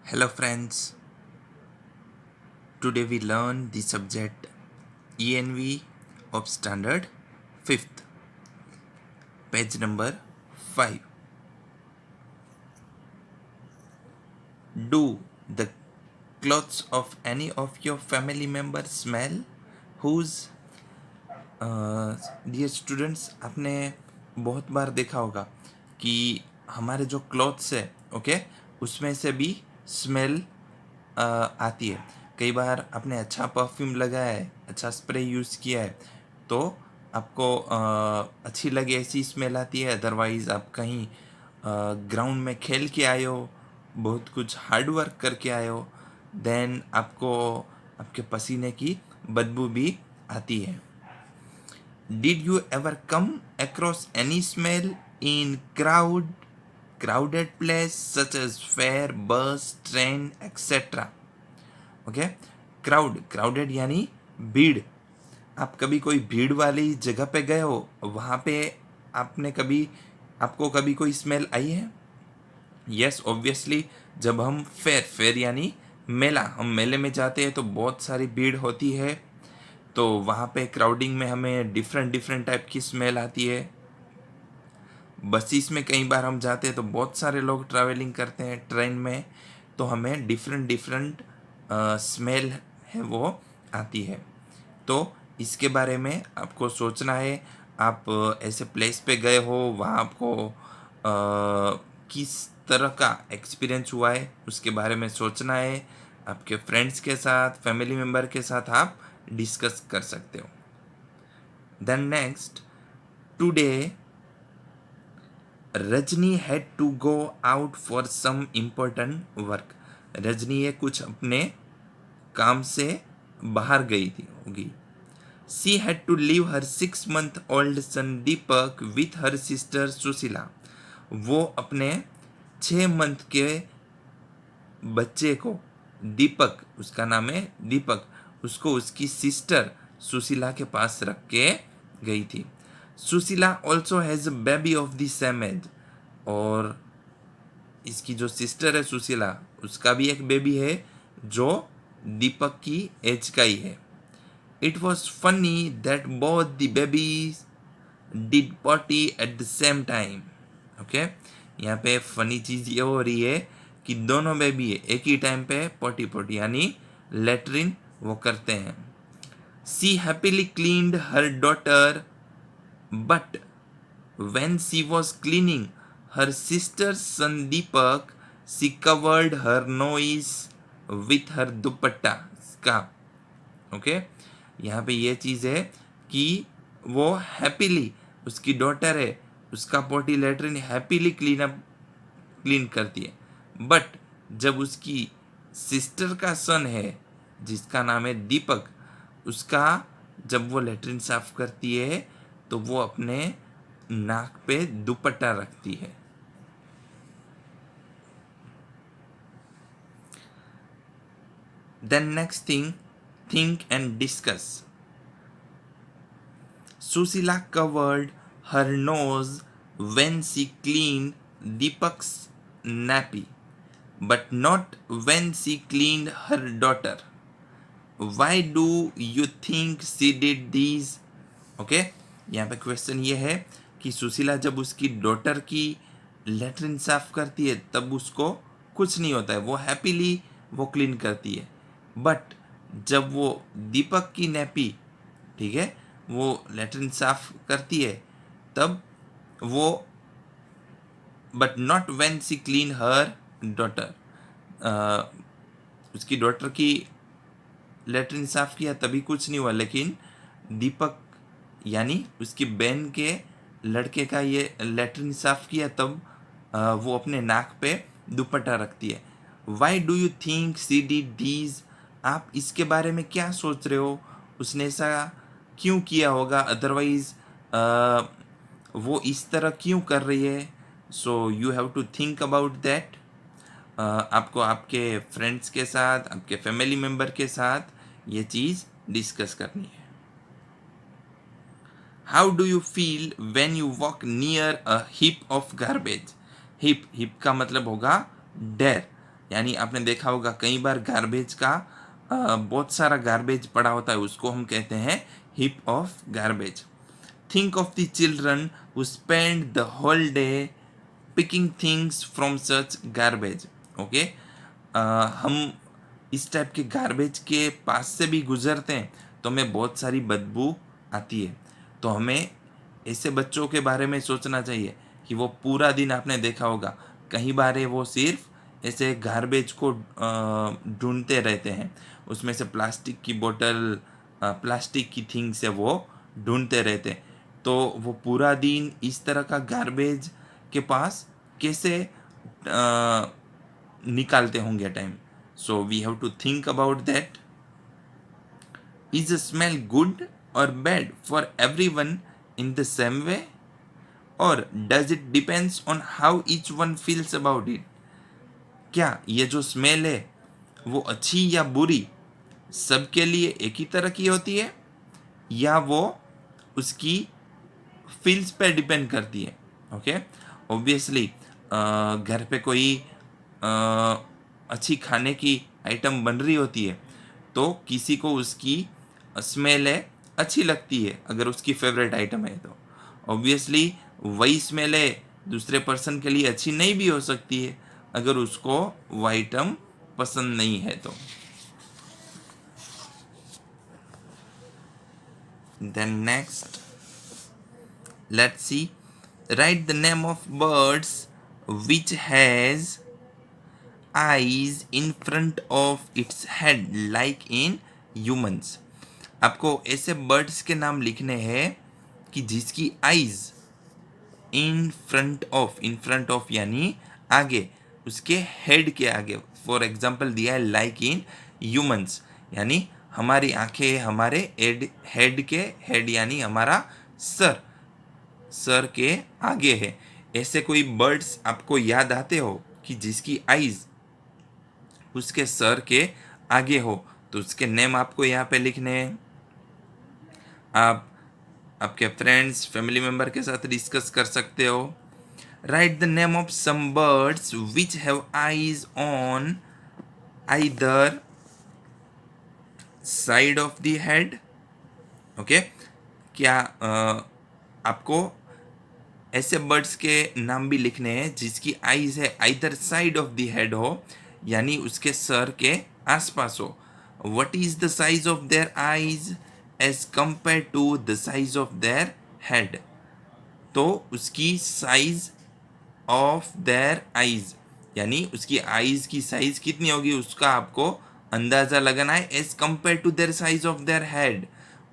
Hello friends, today we learn the subject ENV of standard 5th, page number 5. Do the clothes of any of your family members smell? Whose dear students, आपने बहुत बार देखा होगा कि हमारे जो clothes है okay उसमें से भी स्मेल आती है। कई बार आपने अच्छा परफ्यूम लगाया है, अच्छा स्प्रे यूज़ किया है तो आपको अच्छी लगे ऐसी स्मेल आती है। अदरवाइज़ आप कहीं ग्राउंड में खेल के आए हो, बहुत कुछ हार्ड वर्क करके आए हो, देन आपको आपके पसीने की बदबू भी आती है। Did you ever come across any smell in crowded place such as fair, bus, train, etc. Okay, crowded यानी भीड़। आप कभी कोई भीड़ वाली जगह पे गए हो, वहाँ पे आपको कभी कोई स्मेल आई है? यस ऑब्वियसली, जब हम फेयर यानी मेला, हम मेले में जाते हैं तो बहुत सारी भीड़ होती है, तो वहाँ पे क्राउडिंग में हमें डिफरेंट डिफरेंट टाइप की स्मेल आती है। बसेस में कई बार हम जाते हैं तो बहुत सारे लोग ट्रैवलिंग करते हैं ट्रेन में, तो हमें डिफरेंट डिफरेंट स्मेल है वो आती है। तो इसके बारे में आपको सोचना है। आप ऐसे प्लेस पे गए हो, वहाँ आपको किस तरह का एक्सपीरियंस हुआ है उसके बारे में सोचना है। आपके फ्रेंड्स के साथ, फैमिली मेम्बर के साथ आप डिस्कस कर सकते हो। Then next, today Rajni had to go out for some important work. Rajni ये कुछ अपने काम से बाहर गई थी होगी। She had to leave her 6 month old son Deepak with her sister Sushila. वो अपने 6 मंथ के बच्चे को, दीपक उसका नाम है दीपक, उसको उसकी सिस्टर सुशीला के पास रख के गई थी। Sushila also has a baby of the same age. और इसकी जो सिस्टर है सुशीला, उसका भी एक बेबी है जो दीपक की एज का ही है। It was funny that both the babies did potty at the same time. Okay, यहाँ पे फनी चीज़ ये हो रही है कि दोनों बेबी एक ही टाइम पे पॉटी पॉटी यानी लेटरिन वो करते हैं। She happily cleaned her daughter, but when she was cleaning her sister's son Deepak, she covered her nose with her dupatta scarf। Okay, यहाँ पे ये चीज़ है कि वो हैप्पीली, उसकी डॉटर है, उसका पोटी लेटरिन हैप्पीली क्लीन करती है। बट जब उसकी सिस्टर का सन है जिसका नाम है दीपक, उसका जब वो लेटरिन साफ करती है तो वो अपने नाक पे दुपट्टा रखती है। Then next thing, think and discuss. Sushila covered her nose when she cleaned Deepak's nappy, but not when she cleaned her daughter. Why do you think she did these? Okay, यहाँ पे क्वेश्चन ये है कि सुशीला जब उसकी डॉटर की latrine साफ करती है तब उसको कुछ नहीं होता है, वो हैप्पीली वो क्लीन करती है। बट जब वो दीपक की नैपी, ठीक है, वो लेटरिन साफ करती है तब वो, but not when she clean her daughter, उसकी डॉटर की लेटरिन साफ किया तभी कुछ नहीं हुआ, लेकिन दीपक यानी उसकी बहन के लड़के का ये लेटरिन साफ किया तब वो अपने नाक पे दुपट्टा रखती है। Why do you think she did these? आप इसके बारे में क्या सोच रहे हो, उसने ऐसा क्यों किया होगा? अदरवाइज वो इस तरह क्यों कर रही है? So you have to think about that. आपको आपके फ्रेंड्स के साथ, आपके फैमिली मेम्बर के साथ ये चीज़ डिस्कस करनी है। How do you feel when you walk near a hip of garbage? Hip का मतलब होगा ढेर। यानी आपने देखा होगा कई बार गार्बेज का बहुत सारा गार्बेज पड़ा होता है, उसको हम कहते हैं heap of garbage. Think of the children who spend the whole day picking things from such garbage. Okay, हम इस टाइप के गार्बेज के पास से भी गुजरते हैं तो हमें बहुत सारी बदबू आती है. तो हमें ऐसे बच्चों के बारे में सोचना चाहिए कि वो पूरा दिन, आपने देखा होगा कई बार वो सिर्फ ऐसे गार्बेज को ढूंढते रहते हैं, उसमें से प्लास्टिक की बोतल, प्लास्टिक की थिंग्स से वो ढूंढते रहते हैं. तो वो पूरा दिन इस तरह का गार्बेज के पास कैसे निकालते होंगे time. So we have to think about that. Is a smell good or bad for everyone in the same way, or does it depends on how each one feels about it. क्या ये जो smell है वो अच्छी या बुरी सबके लिए एक ही तरह की होती है, या वो उसकी फील्स पे डिपेंड करती है. ओके, ऑब्वियसली घर पे कोई अच्छी खाने की आइटम बन रही होती है तो किसी को उसकी स्मेल है अच्छी लगती है, अगर उसकी फेवरेट आइटम है तो ऑब्वियसली वही स्मेल है दूसरे पर्सन के लिए अच्छी नहीं भी हो सकती है अगर उसको वो आइटम पसंद नहीं है तो. Then next, let's see, write the name of birds which has eyes in front of its head like in humans. आपको ऐसे बर्ड्स के नाम लिखने हैं कि जिसकी आईज इन फ्रंट ऑफ यानी आगे, उसके हेड के आगे. फॉर एग्जाम्पल दिया है लाइक इन ह्यूमंस, यानी हमारी आंखें हमारे हेड के हेड यानी हमारा सर के आगे है. ऐसे कोई बर्ड्स आपको याद आते हो कि जिसकी आईज उसके सर के आगे हो, तो उसके नेम आपको यहाँ पे लिखने हैं. आप आपके फ्रेंड्स फैमिली मेम्बर के साथ डिस्कस कर सकते हो. Write the name of some birds which have eyes on either side of the head. Okay, क्या आपको ऐसे बर्ड्स के नाम भी लिखने हैं जिसकी आईज है either side of the head हो, यानी उसके सर के आसपास हो. What is the size of their eyes as compare to the size of their head. तो उसकी साइज ऑफ देयर आईज यानी उसकी आईज की साइज कितनी होगी उसका आपको अंदाजा लगाना है. As compare to their size of their head,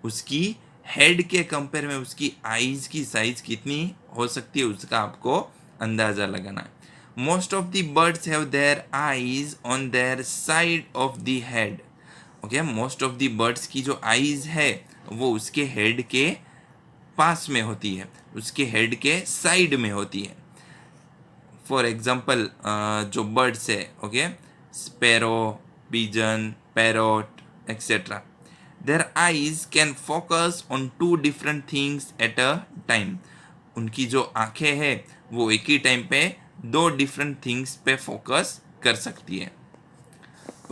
उसकी हेड के कंपेयर में उसकी आईज की साइज कितनी हो सकती है उसका आपको अंदाजा लगाना है. Most of the birds have their eyes on their side of the head. Okay, most of the birds की जो आईज है वो उसके हेड के पास में होती है, उसके हेड के साइड में होती है. फॉर एग्जाम्पल जो बर्ड्स है, okay, sparrow, pigeon, parrot etcetera, their eyes can focus on 2 different things at a time. उनकी जो आंखें हैं वो एक ही टाइम पे 2 डिफरेंट थिंग्स पे फोकस कर सकती है.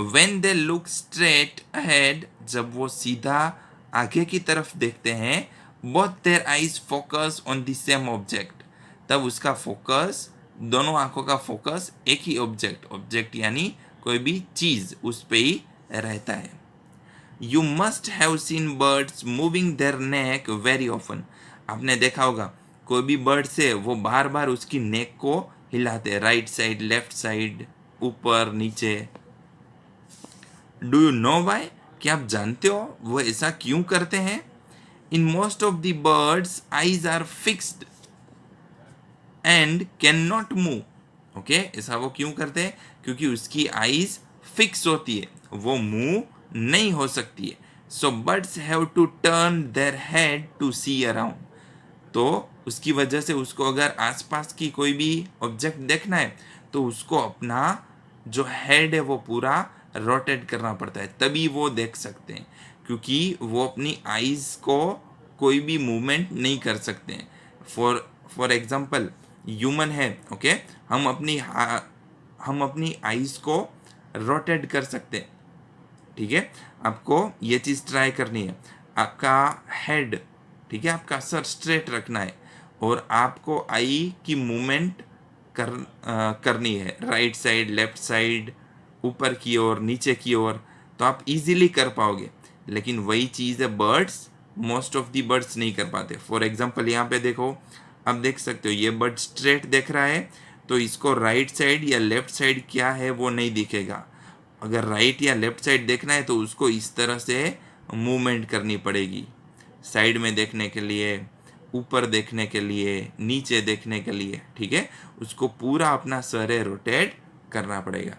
When they look straight ahead, जब वो सीधा आगे की तरफ देखते हैं, both their eyes focus on the same object. तब उसका फोकस, दोनों आंखों का फोकस एक ही ऑब्जेक्ट यानी कोई भी चीज उस पे ही रहता है. You must have seen birds moving their neck very often. आपने देखा होगा कोई भी बर्ड से वो बार बार उसकी नेक को हिलाते हैं, राइट साइड, लेफ्ट साइड, ऊपर नीचे. डू यू नो वाई, क्या आप जानते हो वो ऐसा क्यों करते हैं. In most of the birds eyes are fixed and can not move. Okay, ऐसा वो क्यों करते हैं, क्योंकि उसकी आईज फिक्स होती है, वो मूव नहीं हो सकती है. So birds have to turn their head to see around. तो उसकी वजह से उसको अगर आसपास की कोई भी ऑब्जेक्ट देखना है तो उसको अपना जो हेड है वो पूरा रोटेट करना पड़ता है, तभी वो देख सकते हैं, क्योंकि वो अपनी आईज को कोई भी मूवमेंट नहीं कर सकते हैं. फॉर एग्जांपल ह्यूमन है, ओके, हम अपनी हम अपनी आईज को रोटेट कर सकते हैं। ठीक है, आपको ये चीज़ ट्राई करनी है। आपका हेड, ठीक है, आपका सर स्ट्रेट रखना है और आपको आई की मूवमेंट करनी है, राइट साइड, लेफ्ट साइड, ऊपर की ओर, नीचे की ओर, तो आप इजीली कर पाओगे। लेकिन वही चीज़ है, birds, most of the birds नहीं कर पाते। फॉर एग्जांपल यहाँ पे देखो, आप देख सकते हो ये बर्ड स्ट्रेट देख रहा है, तो इसको राइट साइड या लेफ्ट साइड क्या है वो नहीं दिखेगा। अगर राइट या लेफ्ट साइड देखना है तो उसको इस तरह से मूवमेंट करनी पड़ेगी, साइड में देखने के लिए, ऊपर देखने के लिए, नीचे देखने के लिए। ठीक है, उसको पूरा अपना सर रोटेट करना पड़ेगा।